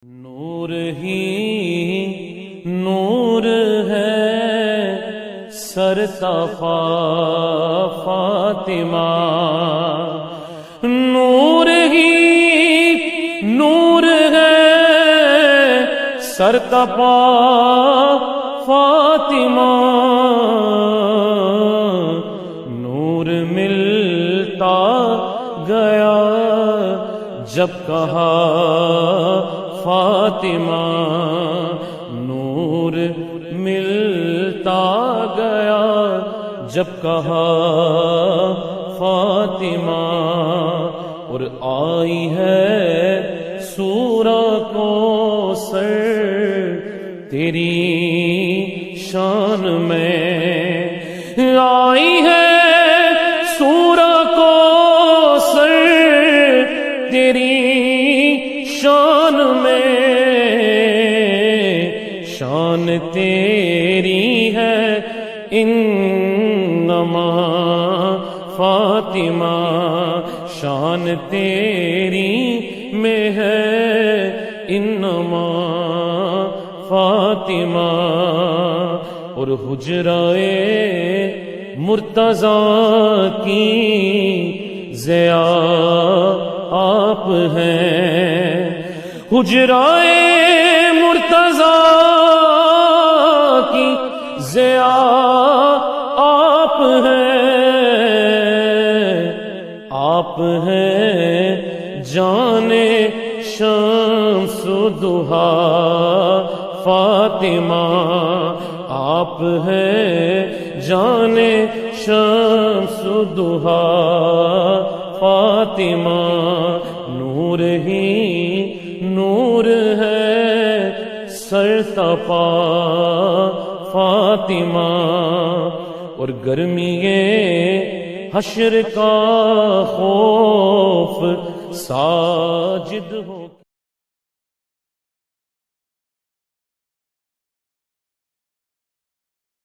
نور ہی نور ہے سرتفا فاطمہ، نور ہی نور ہے سرتفا فاطمہ، نور ملتا گیا جب کہا فاطمہ، نور ملتا گیا جب کہا فاطمہ، اور آئی ہے سورہ کوثر تیری شان میں، آئی ہے سورہ کوثر تیری شان میں، شان تیری ہے انما فاطمہ، شان تیری میں ہے انما فاطمہ، اور حجرائے مرتضیٰ کی ضیا آپ ہیں، حجرائے مرتضیٰ کی ضیا آپ ہیں، آپ ہیں جانے شمس ضحیٰ فاطمہ، آپ ہیں جانے شمس ضحیٰ فاطمہ، نور ہی نور ہے سرتفا فاطمہ، اور گرمی حشر کا خوف ساجد ہو